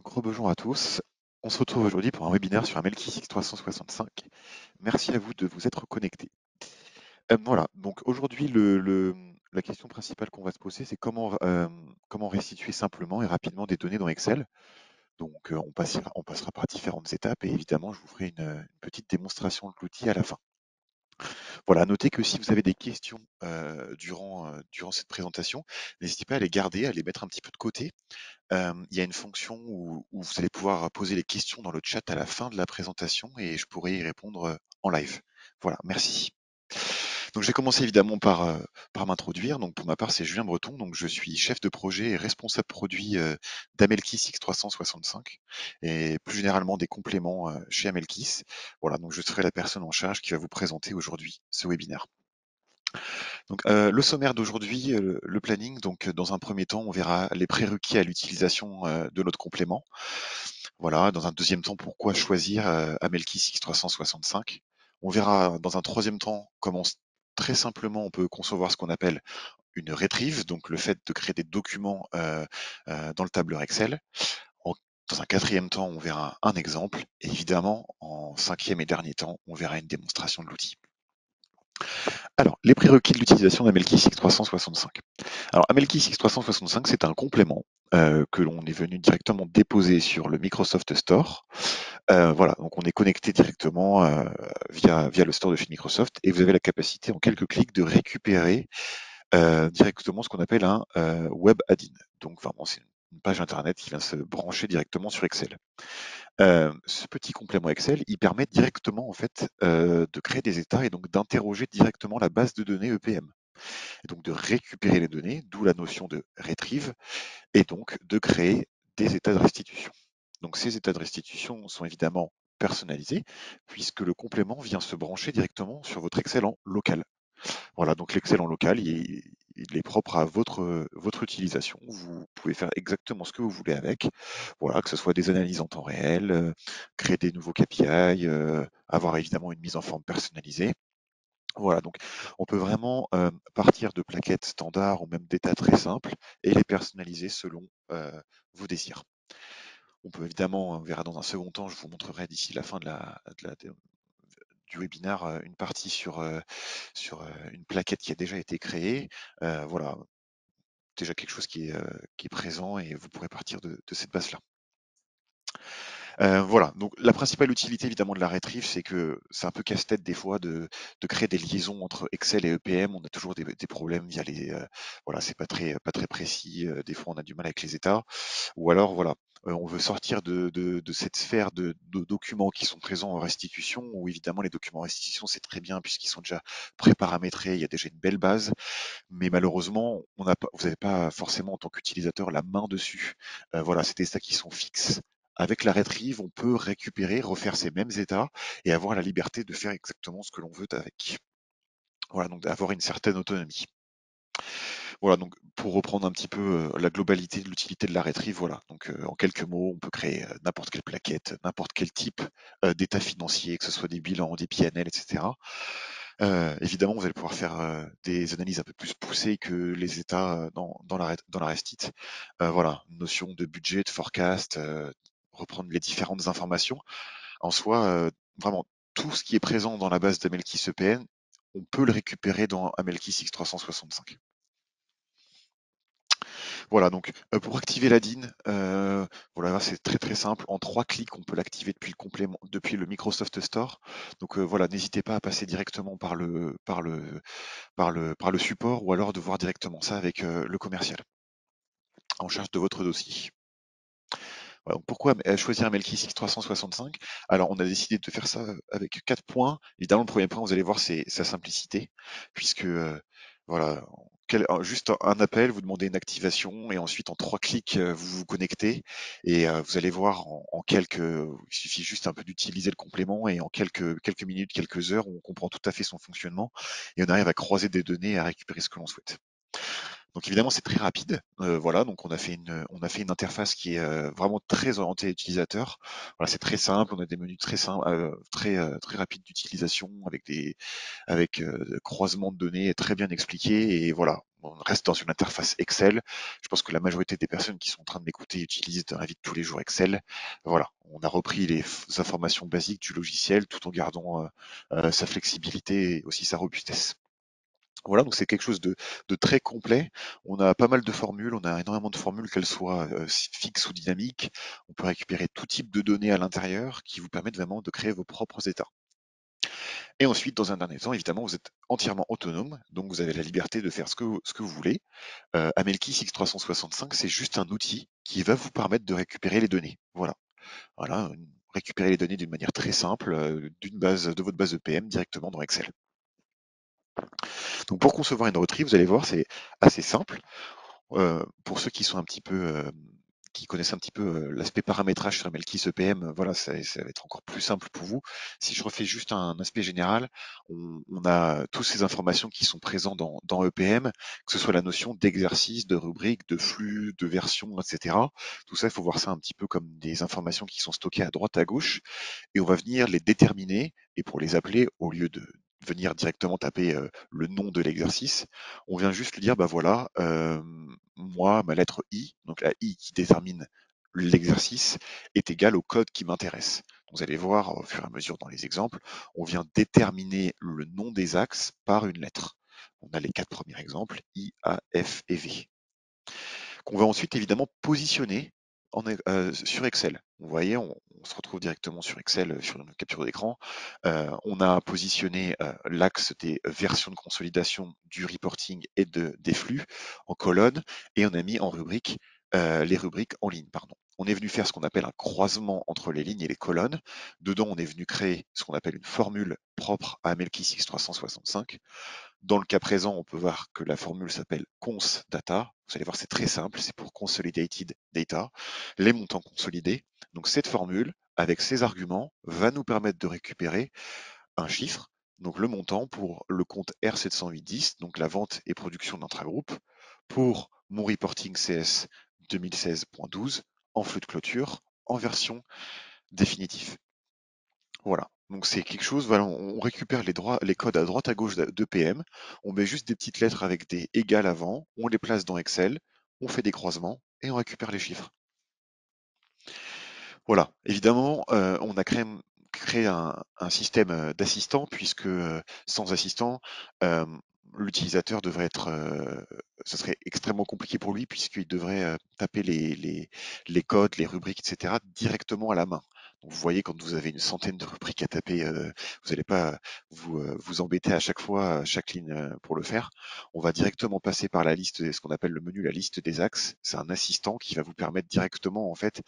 Gros bonjour à tous. On se retrouve aujourd'hui pour un webinaire sur un Melki X365. Merci à vous de vous être connectés. Voilà, donc aujourd'hui, la question principale qu'on va se poser, c'est comment restituer simplement et rapidement des données dans Excel. Donc on passera par différentes étapes et évidemment, je vous ferai une petite démonstration de l'outil à la fin. Voilà, notez que si vous avez des questions durant cette présentation, n'hésitez pas à les garder, à les mettre un petit peu de côté. Il y a une fonction où vous allez pouvoir poser les questions dans le chat à la fin de la présentation et je pourrai y répondre en live. Voilà, merci. Donc je vais commencer évidemment par m'introduire. Donc pour ma part, c'est Julien Breton. Donc je suis chef de projet et responsable produit d'Amelkis X365 et plus généralement des compléments chez Amelkis. Voilà, donc je serai la personne en charge qui va vous présenter aujourd'hui ce webinaire. Donc, le sommaire d'aujourd'hui, le planning, donc dans un premier temps, on verra les prérequis à l'utilisation de notre complément. Voilà, dans un deuxième temps, pourquoi choisir Amelkis X365. On verra dans un troisième temps comment très simplement on peut concevoir ce qu'on appelle une retrieve, donc le fait de créer des documents dans le tableur Excel. En- Dans un quatrième temps, on verra un exemple. Et évidemment, en cinquième et dernier temps, on verra une démonstration de l'outil. Alors, les prérequis de l'utilisation d'Amelkis X365. Alors, Amelkis X365, c'est un complément que l'on est venu directement déposer sur le Microsoft Store. Voilà, donc on est connecté directement via le store de chez Microsoft et vous avez la capacité en quelques clics de récupérer directement ce qu'on appelle un web add-in. Donc vraiment, c'est une page internet qui vient se brancher directement sur Excel. Ce petit complément Excel, il permet directement en fait de créer des états et donc d'interroger directement la base de données EPM. Et donc de récupérer les données, d'où la notion de retrieve, et donc de créer des états de restitution. Donc ces états de restitution sont évidemment personnalisés, puisque le complément vient se brancher directement sur votre Excel en local. Voilà, donc l'Excel en local, il est propre à votre utilisation. Vous pouvez faire exactement ce que vous voulez avec. Voilà, que ce soit des analyses en temps réel, créer des nouveaux KPI, avoir évidemment une mise en forme personnalisée. Voilà, donc on peut vraiment partir de plaquettes standards ou même d'états très simples et les personnaliser selon vos désirs. On peut évidemment, on verra dans un second temps, je vous montrerai d'ici la fin du webinaire une partie sur une plaquette qui a déjà été créée. Voilà, déjà quelque chose qui est présent et vous pourrez partir de cette base-là. Voilà, donc la principale utilité évidemment de la Retrieve, c'est que c'est un peu casse-tête des fois de créer des liaisons entre Excel et EPM. On a toujours des problèmes via voilà, c'est pas très précis. Des fois, on a du mal avec les états. Ou alors, voilà, on veut sortir de cette sphère de documents qui sont présents en restitution, où évidemment les documents en restitution, c'est très bien puisqu'ils sont déjà pré-paramétrés, il y a déjà une belle base, mais malheureusement, vous n'avez pas forcément en tant qu'utilisateur la main dessus. Voilà, c'est des états qui sont fixes. Avec la Retrieve, on peut récupérer, refaire ces mêmes états et avoir la liberté de faire exactement ce que l'on veut avec. Voilà, donc d'avoir une certaine autonomie. Voilà, donc pour reprendre un petit peu la globalité de l'utilité de la Retrieve, voilà. Donc en quelques mots, on peut créer n'importe quelle plaquette, n'importe quel type d'état financier, que ce soit des bilans, des PNL, etc. Évidemment, vous allez pouvoir faire des analyses un peu plus poussées que les états dans la Restit. Voilà, notion de budget, de forecast, reprendre les différentes informations. En soi, vraiment, tout ce qui est présent dans la base d'Amelkis EPN, on peut le récupérer dans Amelkis X365. Voilà, donc pour activer la DIN, voilà, c'est très très simple. En 3 clics, on peut l'activer depuis le Microsoft Store. Donc voilà, n'hésitez pas à passer directement par le support ou alors de voir directement ça avec le commercial en charge de votre dossier. Voilà, donc pourquoi choisir un Melkis X365? Alors, on a décidé de faire ça avec 4 points. Évidemment, le premier point, vous allez voir, c'est sa simplicité, puisque voilà, juste un appel, vous demandez une activation et ensuite en 3 clics, vous vous connectez et vous allez voir il suffit juste un peu d'utiliser le complément et en quelques minutes, quelques heures, on comprend tout à fait son fonctionnement et on arrive à croiser des données et à récupérer ce que l'on souhaite. Donc évidemment, c'est très rapide. Voilà, donc on a fait une interface qui est vraiment très orientée utilisateur. Voilà, c'est très simple. On a des menus très simples, très rapides d'utilisation avec croisements de données très bien expliqués. Et voilà, on reste dans une interface Excel. Je pense que la majorité des personnes qui sont en train de m'écouter utilisent dans la vie de tous les jours Excel. Voilà, on a repris les informations basiques du logiciel tout en gardant sa flexibilité et aussi sa robustesse. Voilà, donc c'est quelque chose de très complet. On a pas mal de formules, on a énormément de formules, qu'elles soient fixes ou dynamiques. On peut récupérer tout type de données à l'intérieur qui vous permettent vraiment de créer vos propres états. Et ensuite, dans un dernier temps, évidemment, vous êtes entièrement autonome, donc vous avez la liberté de faire ce que vous voulez. Amelkis X365, c'est juste un outil qui va vous permettre de récupérer les données. Voilà, récupérer les données d'une manière très simple, de votre base EPM directement dans Excel. Donc pour concevoir une retrieve, vous allez voir, c'est assez simple. Pour ceux qui sont un petit peu qui connaissent un petit peu l'aspect paramétrage sur MLKey EPM, voilà, ça va être encore plus simple pour vous. Si je refais juste un aspect général, on a toutes ces informations qui sont présentes dans EPM, que ce soit la notion d'exercice, de rubrique, de flux, de version, etc. Tout ça, il faut voir ça un petit peu comme des informations qui sont stockées à droite, à gauche, et on va venir les déterminer, et pour les appeler, au lieu de venir directement taper le nom de l'exercice, on vient juste lui dire, bah voilà, moi, ma lettre I, donc la I qui détermine l'exercice, est égale au code qui m'intéresse. Vous allez voir au fur et à mesure dans les exemples, on vient déterminer le nom des axes par une lettre. On a les 4 premiers exemples, I, A, F et V, qu'on va ensuite évidemment positionner sur Excel. Vous voyez, on se retrouve directement sur Excel sur une capture d'écran. On a positionné l'axe des versions de consolidation, du reporting et des flux en colonne, et on a mis en rubrique les rubriques en ligne. Pardon. On est venu faire ce qu'on appelle un croisement entre les lignes et les colonnes. Dedans, on est venu créer ce qu'on appelle une formule propre à Melkis X365. Dans le cas présent, on peut voir que la formule s'appelle cons data. Vous allez voir, c'est très simple, c'est pour consolidated data, les montants consolidés. Donc cette formule, avec ces arguments, va nous permettre de récupérer un chiffre, donc le montant pour le compte R70810, donc la vente et production d'intragroupe, pour mon reporting CS 2016.12 en flux de clôture, en version définitive. Voilà. Donc c'est quelque chose, voilà, on récupère les codes à droite à gauche d'EPM, on met juste des petites lettres avec des égales avant, on les place dans Excel, on fait des croisements et on récupère les chiffres. Voilà. Évidemment, on a créé un système d'assistant puisque sans assistant, euh, l'utilisateur devrait être, ce serait extrêmement compliqué pour lui puisqu'il devrait taper les codes, les rubriques, etc. directement à la main. Donc vous voyez, quand vous avez une centaine de rubriques à taper, vous n'allez pas vous embêter à chaque fois, à chaque ligne pour le faire. On va directement passer par la liste, ce qu'on appelle le menu, la liste des axes. C'est un assistant qui va vous permettre directement, en fait,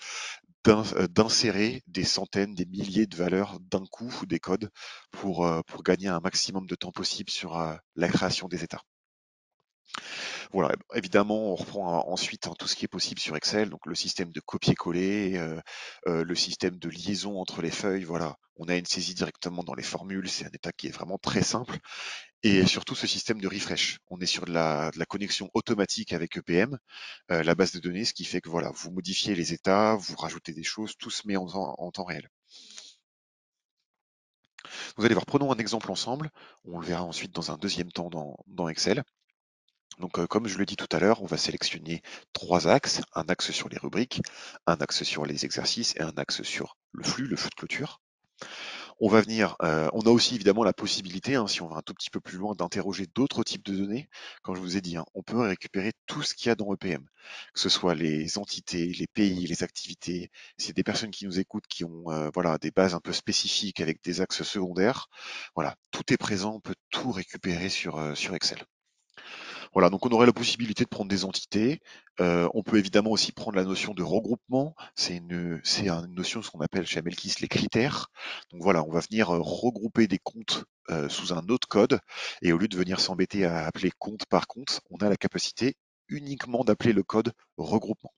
d'insérer des centaines, des milliers de valeurs d'un coup, des codes, pour gagner un maximum de temps possible sur la création des états. Voilà, évidemment, on reprend ensuite tout ce qui est possible sur Excel, donc le système de copier-coller, le système de liaison entre les feuilles, voilà. On a une saisie directement dans les formules, c'est un état qui est vraiment très simple. Et surtout ce système de refresh. On est sur de la connexion automatique avec EPM, la base de données, ce qui fait que voilà, vous modifiez les états, vous rajoutez des choses, tout se met en temps réel. Vous allez voir, prenons un exemple ensemble, on le verra ensuite dans un deuxième temps dans Excel. Donc comme je le dis tout à l'heure, on va sélectionner 3 axes, un axe sur les rubriques, un axe sur les exercices et un axe sur le flux de clôture. On va venir, on a aussi évidemment la possibilité, hein, si on va un tout petit peu plus loin, d'interroger d'autres types de données. Comme je vous ai dit, hein, on peut récupérer tout ce qu'il y a dans EPM, que ce soit les entités, les pays, les activités. C'est des personnes qui nous écoutent, qui ont voilà, des bases un peu spécifiques avec des axes secondaires. Voilà, tout est présent, on peut tout récupérer sur Excel. Voilà, donc on aurait la possibilité de prendre des entités. On peut évidemment aussi prendre la notion de regroupement. C'est une notion ce qu'on appelle chez Amelkis les critères. Donc voilà, on va venir regrouper des comptes sous un autre code, et au lieu de venir s'embêter à appeler compte par compte, on a la capacité uniquement d'appeler le code regroupement.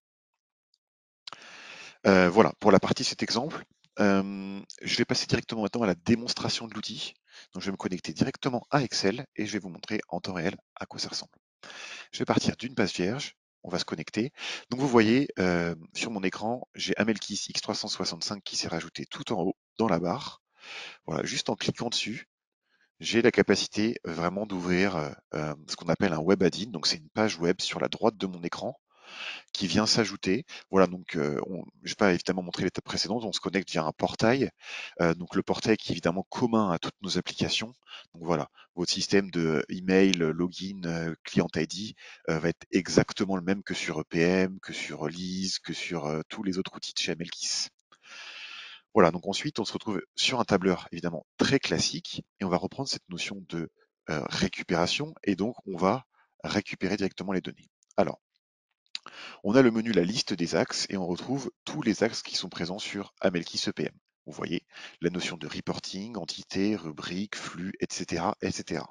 Voilà, pour la partie cet exemple. Je vais passer directement maintenant à la démonstration de l'outil. Donc je vais me connecter directement à Excel et je vais vous montrer en temps réel à quoi ça ressemble. Je vais partir d'une page vierge, on va se connecter. Donc vous voyez, sur mon écran, j'ai Amelkis X365 qui s'est rajouté tout en haut dans la barre. Voilà, juste en cliquant dessus, j'ai la capacité vraiment d'ouvrir ce qu'on appelle un web add-in. Donc c'est une page web sur la droite de mon écran qui vient s'ajouter. Voilà, donc je vais pas évidemment montrer l'étape précédente, on se connecte via un portail. Donc le portail qui est évidemment commun à toutes nos applications. Donc voilà, votre système de email, login, client ID va être exactement le même que sur EPM, que sur Lise, que sur tous les autres outils de chez Amelkis. Voilà, donc ensuite on se retrouve sur un tableur évidemment très classique et on va reprendre cette notion de récupération et donc on va récupérer directement les données. Alors, on a le menu la liste des axes et on retrouve tous les axes qui sont présents sur Amelkis EPM. Vous voyez la notion de reporting, entité, rubrique, flux, etc., etc.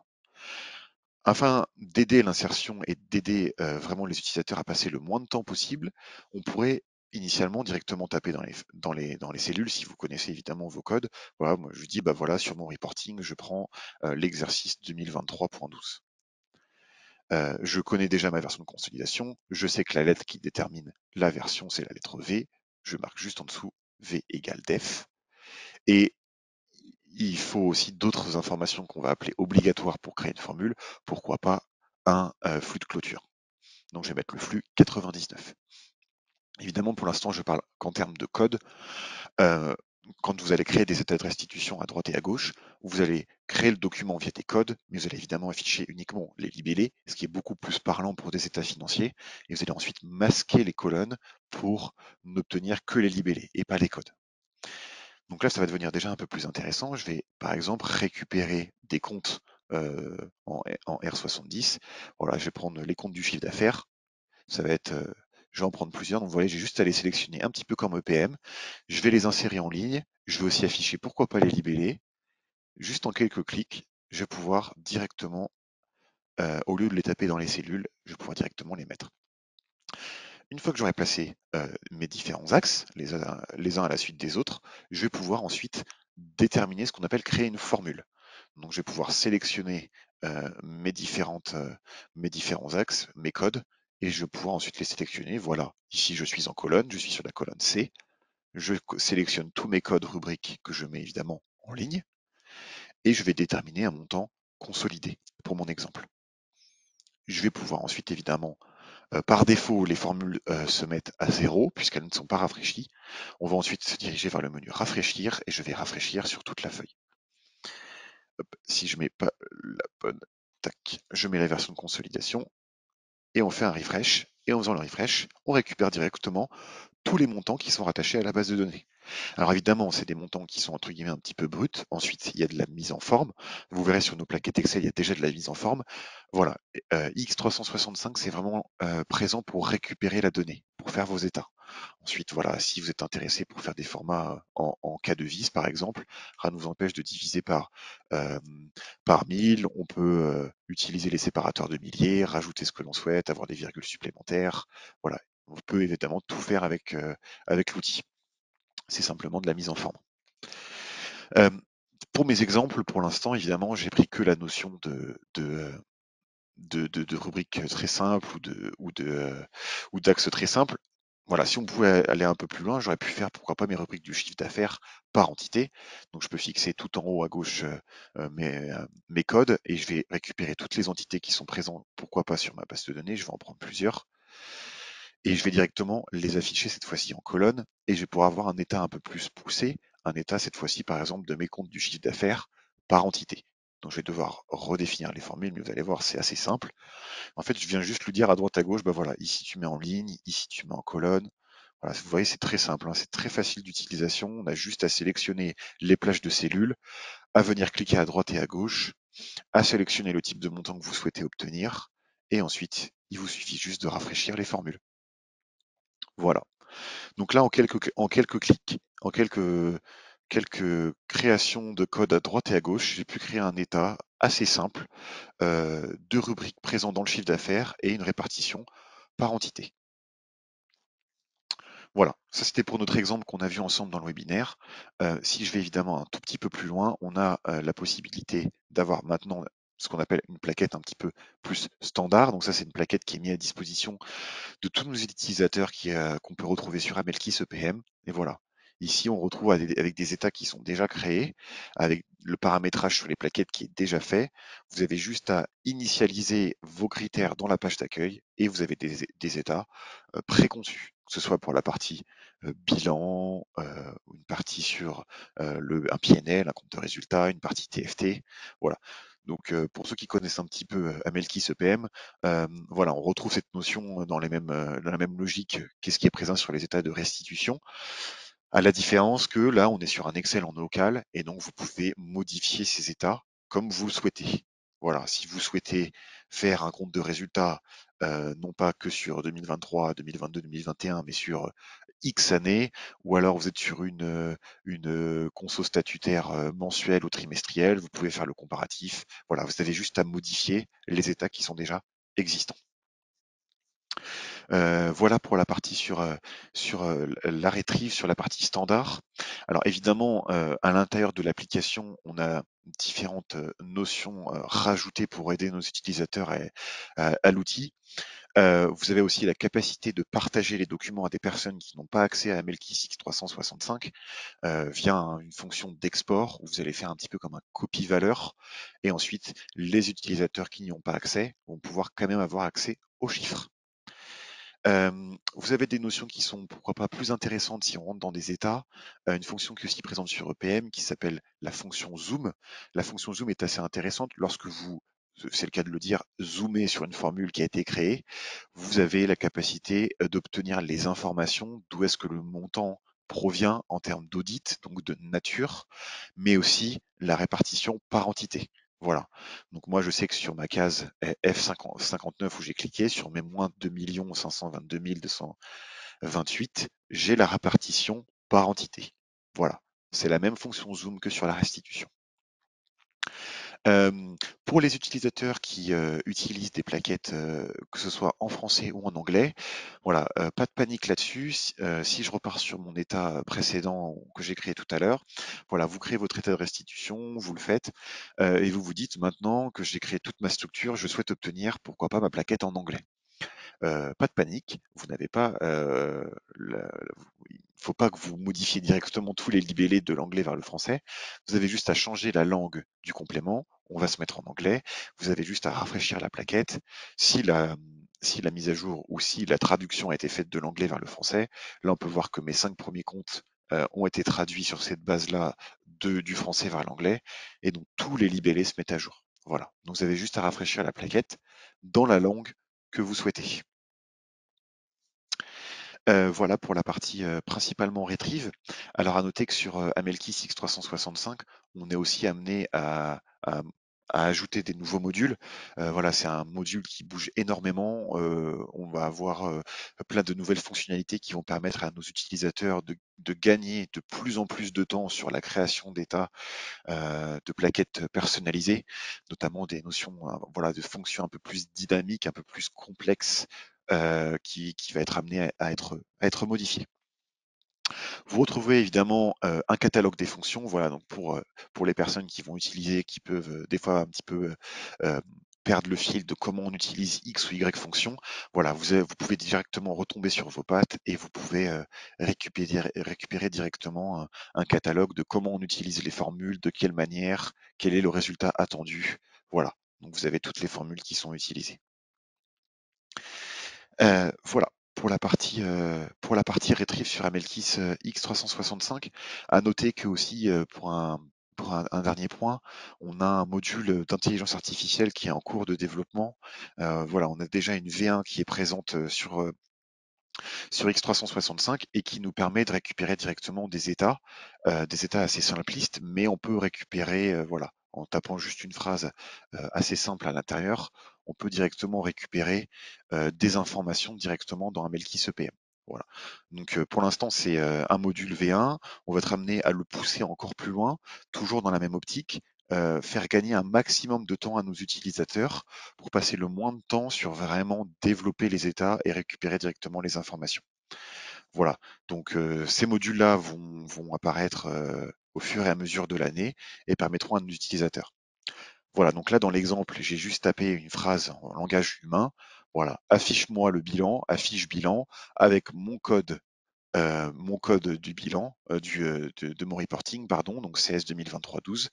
Afin d'aider l'insertion et d'aider vraiment les utilisateurs à passer le moins de temps possible, on pourrait initialement directement taper dans les cellules, si vous connaissez évidemment vos codes. Voilà, moi je dis, bah voilà, sur mon reporting, je prends l'exercice 2023.12. Je connais déjà ma version de consolidation, je sais que la lettre qui détermine la version, c'est la lettre V. Je marque juste en dessous V égale def. Et il faut aussi d'autres informations qu'on va appeler obligatoires pour créer une formule. Pourquoi pas un flux de clôture. Donc je vais mettre le flux 99. Évidemment, pour l'instant, je parle qu'en termes de code. Euh, Quand vous allez créer des états de restitution à droite et à gauche, vous allez créer le document via des codes, mais vous allez évidemment afficher uniquement les libellés, ce qui est beaucoup plus parlant pour des états financiers, et vous allez ensuite masquer les colonnes pour n'obtenir que les libellés et pas les codes. Donc là, ça va devenir déjà un peu plus intéressant. Je vais par exemple récupérer des comptes en R70. Voilà, je vais prendre les comptes du chiffre d'affaires. Ça va être, je vais en prendre plusieurs. Donc voilà, j'ai juste à les sélectionner un petit peu comme EPM. Je vais les insérer en ligne. Je vais aussi afficher pourquoi pas les libellés. Juste en quelques clics, je vais pouvoir directement, au lieu de les taper dans les cellules, je vais pouvoir directement les mettre. Une fois que j'aurai placé mes différents axes, les uns à la suite des autres, je vais pouvoir ensuite déterminer ce qu'on appelle créer une formule. Donc je vais pouvoir sélectionner mes différents axes, mes codes, et je vais pouvoir ensuite les sélectionner. Voilà, ici je suis en colonne, je suis sur la colonne C. Je sélectionne tous mes codes rubriques que je mets évidemment en ligne, et je vais déterminer un montant consolidé pour mon exemple. Je vais pouvoir ensuite évidemment par défaut, les formules se mettent à 0 puisqu'elles ne sont pas rafraîchies. On va ensuite se diriger vers le menu rafraîchir et je vais rafraîchir sur toute la feuille. Hop, si je mets pas la bonne, tac, je mets la version de consolidation et on fait un refresh. Et en faisant le refresh, on récupère directement tous les montants qui sont rattachés à la base de données. Alors évidemment, c'est des montants qui sont entre guillemets un petit peu bruts. Ensuite, il y a de la mise en forme. Vous verrez sur nos plaquettes Excel, il y a déjà de la mise en forme. Voilà, X365, c'est vraiment présent pour récupérer la donnée, pour faire vos états. Ensuite, voilà, si vous êtes intéressé pour faire des formats en cas de vis, par exemple, rien ne nous empêche de diviser euh, par 1000. On peut utiliser les séparateurs de milliers, rajouter ce que l'on souhaite, avoir des virgules supplémentaires. Voilà, on peut évidemment tout faire avec l'outil. C'est simplement de la mise en forme. Euh, pour mes exemples, pour l'instant, évidemment, j'ai pris que la notion de rubrique très simple ou d'axe très simple. Voilà, si on pouvait aller un peu plus loin, j'aurais pu faire pourquoi pas mes rubriques du chiffre d'affaires par entité. Donc je peux fixer tout en haut à gauche mes codes et je vais récupérer toutes les entités qui sont présentes, pourquoi pas sur ma base de données, je vais en prendre plusieurs et je vais directement les afficher cette fois-ci en colonne et je vais pouvoir avoir un état un peu plus poussé, un état cette fois-ci par exemple de mes comptes du chiffre d'affaires par entité. Donc je vais devoir redéfinir les formules, mais vous allez voir, c'est assez simple. En fait, je viens juste lui dire à droite à gauche, bah voilà, ici tu mets en ligne, ici tu mets en colonne. Voilà, vous voyez, c'est très simple, hein, c'est très facile d'utilisation. On a juste à sélectionner les plages de cellules, à venir cliquer à droite et à gauche, à sélectionner le type de montant que vous souhaitez obtenir, et ensuite, il vous suffit juste de rafraîchir les formules. Voilà. Donc là, en quelques clics, en quelques créations de code à droite et à gauche, j'ai pu créer un état assez simple de rubriques présentes dans le chiffre d'affaires et une répartition par entité. Voilà, ça c'était pour notre exemple qu'on a vu ensemble dans le webinaire. Si je vais évidemment un tout petit peu plus loin, on a la possibilité d'avoir maintenant ce qu'on appelle une plaquette un petit peu plus standard. Donc ça, c'est une plaquette qui est mise à disposition de tous nos utilisateurs qu'on peut retrouver sur Amelkis EPM. Et voilà, Ici, on retrouve avec des états qui sont déjà créés, avec le paramétrage sur les plaquettes qui est déjà fait. Vous avez juste à initialiser vos critères dans la page d'accueil et vous avez des états préconçus, que ce soit pour la partie bilan, une partie sur un PNL, un compte de résultat, une partie TFT. Voilà. Donc pour ceux qui connaissent un petit peu Amelkis EPM, voilà, on retrouve cette notion dans la même logique qu'est-ce qui est présent sur les états de restitution, à la différence que là, on est sur un Excel en local et donc vous pouvez modifier ces états comme vous le souhaitez. Voilà, si vous souhaitez faire un compte de résultats, non pas que sur 2023, 2022, 2021, mais sur X années, ou alors vous êtes sur une conso statutaire mensuelle ou trimestrielle, vous pouvez faire le comparatif. Voilà, vous avez juste à modifier les états qui sont déjà existants. Voilà pour la partie sur la retrieve, sur la partie standard. Alors évidemment, à l'intérieur de l'application, on a différentes notions rajoutées pour aider nos utilisateurs à l'outil. Vous avez aussi la capacité de partager les documents à des personnes qui n'ont pas accès à Melkis X365 via une fonction d'export où vous allez faire un petit peu comme un copie-valeur. Et ensuite, les utilisateurs qui n'y ont pas accès vont pouvoir quand même avoir accès aux chiffres. Vous avez des notions qui sont pourquoi pas plus intéressantes si on rentre dans des états. Une fonction qui est aussi présente sur EPM qui s'appelle la fonction zoom. La fonction zoom est assez intéressante lorsque vous, c'est le cas de le dire, zoomez sur une formule qui a été créée. Vous avez la capacité d'obtenir les informations d'où est-ce que le montant provient en termes d'audit, donc de nature, mais aussi la répartition par entité. Voilà. Donc moi, je sais que sur ma case F59 où j'ai cliqué, sur mes moins 2 522 228, j'ai la répartition par entité. Voilà. C'est la même fonction zoom que sur la restitution. Pour les utilisateurs qui utilisent des plaquettes, que ce soit en français ou en anglais, voilà, pas de panique là-dessus. Si je repars sur mon état précédent que j'ai créé tout à l'heure, voilà, vous créez votre état de restitution, vous le faites, et vous vous dites maintenant que j'ai créé toute ma structure, je souhaite obtenir, pourquoi pas, ma plaquette en anglais. Pas de panique, vous n'avez pas, il ne faut pas que vous modifiez directement tous les libellés de l'anglais vers le français. Vous avez juste à changer la langue du complément. On va se mettre en anglais. Vous avez juste à rafraîchir la plaquette. Si la mise à jour ou si la traduction a été faite de l'anglais vers le français, là on peut voir que mes 5 premiers comptes ont été traduits sur cette base-là du français vers l'anglais, et donc tous les libellés se mettent à jour. Voilà. Donc vous avez juste à rafraîchir la plaquette dans la langue que vous souhaitez. Voilà pour la partie principalement retrieve. Alors à noter que sur Amelkis X365, on est aussi amené à ajouter des nouveaux modules. Voilà, c'est un module qui bouge énormément. On va avoir plein de nouvelles fonctionnalités qui vont permettre à nos utilisateurs de gagner de plus en plus de temps sur la création d'états de plaquettes personnalisées, notamment des notions voilà, de fonctions un peu plus dynamiques, un peu plus complexes, qui va être amené à être modifié. Vous retrouvez évidemment un catalogue des fonctions, voilà, donc pour les personnes qui vont utiliser, qui peuvent des fois un petit peu perdre le fil de comment on utilise X ou Y fonction, voilà, vous pouvez directement retomber sur vos pattes et vous pouvez récupérer directement un catalogue de comment on utilise les formules, de quelle manière, quel est le résultat attendu, voilà. Donc vous avez toutes les formules qui sont utilisées. Voilà pour la partie retrieve sur Amelkis X365. À noter que aussi pour un dernier point, on a un module d'intelligence artificielle qui est en cours de développement. Voilà, on a déjà une V1 qui est présente sur X365 et qui nous permet de récupérer directement des états assez simplistes, mais on peut récupérer, voilà, en tapant juste une phrase assez simple à l'intérieur, on peut directement récupérer des informations directement dans un Melkis EPM. Voilà. Donc pour l'instant c'est un module V1, on va être amené à le pousser encore plus loin, toujours dans la même optique, faire gagner un maximum de temps à nos utilisateurs pour passer le moins de temps sur vraiment développer les états et récupérer directement les informations. Voilà, donc ces modules-là vont apparaître au fur et à mesure de l'année et permettront à nos utilisateurs. Voilà, donc là dans l'exemple, j'ai juste tapé une phrase en langage humain. Voilà, affiche-moi le bilan, affiche bilan avec mon code mon code du bilan, de mon reporting, pardon, donc CS 2023-12,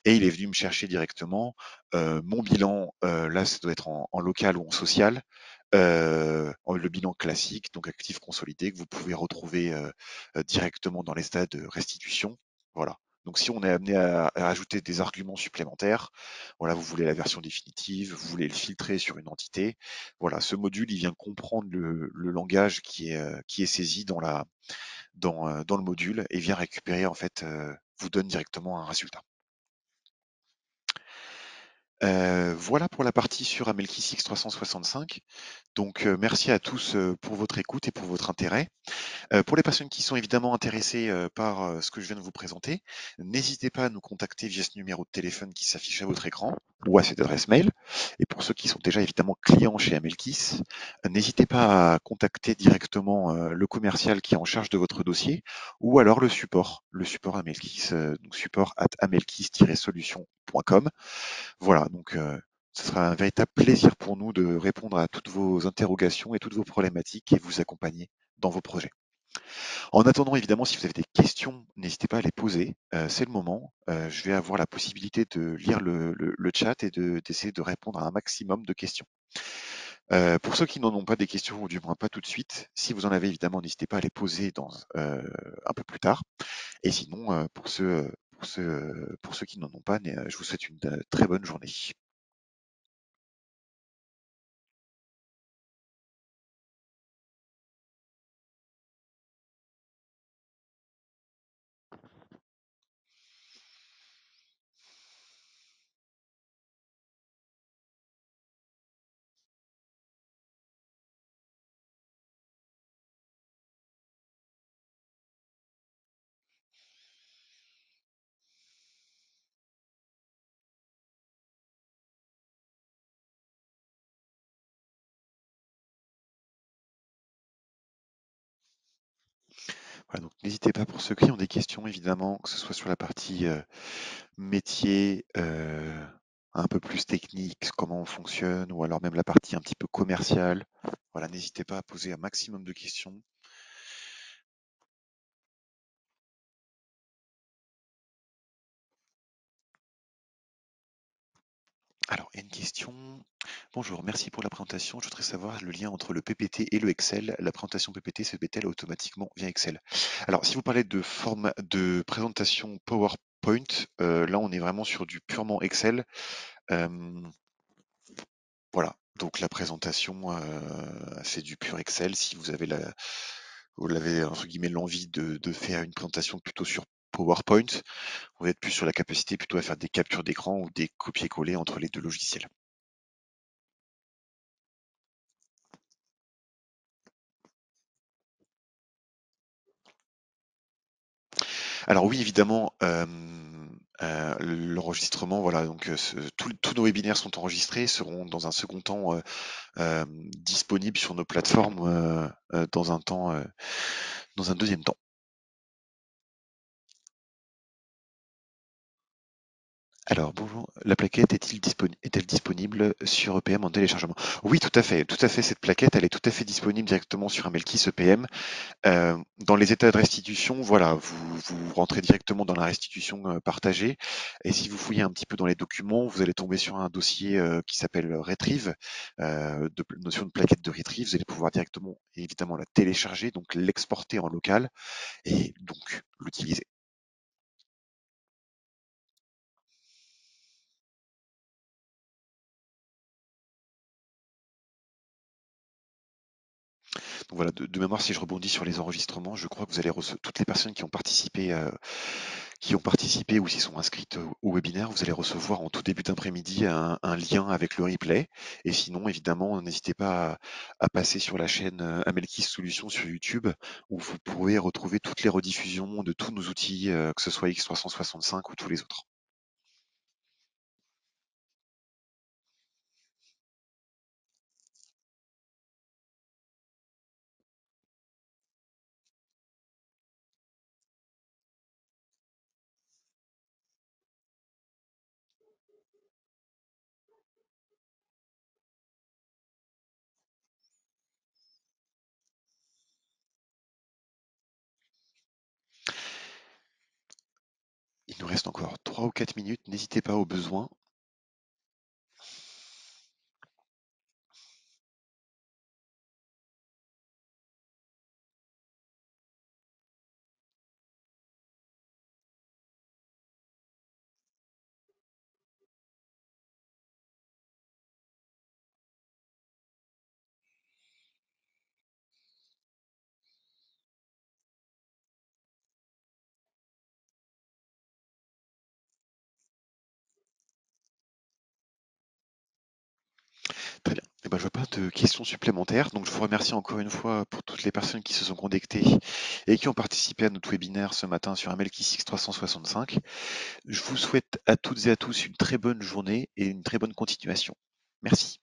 et il est venu me chercher directement mon bilan. Là, ça doit être en local ou en social. Le bilan classique, donc actif consolidé, que vous pouvez retrouver directement dans les stades de restitution. Voilà. Donc si on est amené à ajouter des arguments supplémentaires, voilà, vous voulez la version définitive, vous voulez le filtrer sur une entité, voilà, ce module, il vient comprendre le langage qui est saisi dans le module et vient récupérer, en fait, vous donne directement un résultat. Voilà pour la partie sur Amelkis X365. Donc merci à tous pour votre écoute et pour votre intérêt. Pour les personnes qui sont évidemment intéressées par ce que je viens de vous présenter, n'hésitez pas à nous contacter via ce numéro de téléphone qui s'affiche à votre écran ou à cette adresse mail. Et pour ceux qui sont déjà évidemment clients chez Amelkis, n'hésitez pas à contacter directement le commercial qui est en charge de votre dossier ou alors le support Amelkis, donc support at amelkis-solution.com. Voilà, donc ce sera un véritable plaisir pour nous de répondre à toutes vos interrogations et toutes vos problématiques et vous accompagner dans vos projets. En attendant, évidemment, si vous avez des questions, n'hésitez pas à les poser. C'est le moment. Je vais avoir la possibilité de lire le chat et d'essayer de répondre à un maximum de questions. Pour ceux qui n'en ont pas des questions, ou du moins pas tout de suite, si vous en avez évidemment, n'hésitez pas à les poser un peu plus tard. Et sinon, pour ceux qui n'en ont pas, je vous souhaite une très bonne journée. Voilà, donc n'hésitez pas pour ceux qui ont des questions, évidemment, que ce soit sur la partie métier, un peu plus technique, comment on fonctionne, ou alors même la partie un petit peu commerciale. Voilà, n'hésitez pas à poser un maximum de questions. Alors, il y a une question. Bonjour, merci pour la présentation. Je voudrais savoir le lien entre le PPT et le Excel. La présentation PPT se fait-elle automatiquement via Excel? Alors, si vous parlez de format de présentation PowerPoint, là, on est vraiment sur du purement Excel. Euh, Voilà, donc la présentation, c'est du pur Excel. Si vous l'avez entre guillemets «l'envie» de faire une présentation plutôt sur PowerPoint, vous êtes plus sur la capacité plutôt à faire des captures d'écran ou des copier-coller entre les 2 logiciels. Alors oui, évidemment, l'enregistrement, voilà, donc tous nos webinaires sont enregistrés, seront dans un second temps, disponibles sur nos plateformes, dans un deuxième temps. Alors bonjour, la plaquette est-elle disponible sur EPM en téléchargement? Oui, tout à fait, cette plaquette, elle est tout à fait disponible directement sur un Melkis EPM. Dans les états de restitution, voilà, vous rentrez directement dans la restitution partagée, et si vous fouillez un petit peu dans les documents, vous allez tomber sur un dossier qui s'appelle Retrieve, notion de plaquette de Retrieve. Vous allez pouvoir directement, évidemment, la télécharger, donc l'exporter en local, et donc l'utiliser. Donc voilà, de mémoire, si je rebondis sur les enregistrements, je crois que vous allez recevoir toutes les personnes qui ont participé ou qui sont inscrites au webinaire, vous allez recevoir en tout début d'après-midi un lien avec le replay. Et sinon, évidemment, n'hésitez pas à passer sur la chaîne Amelkis Solutions sur YouTube, où vous pourrez retrouver toutes les rediffusions de tous nos outils, que ce soit X365 ou tous les autres. reste encore 3 ou 4 minutes, n'hésitez pas au besoin. Très bien. Eh ben, je vois pas de questions supplémentaires, donc je vous remercie encore une fois pour toutes les personnes qui se sont connectées et qui ont participé à notre webinaire ce matin sur MLKisix 365. Je vous souhaite à toutes et à tous une très bonne journée et une très bonne continuation. Merci.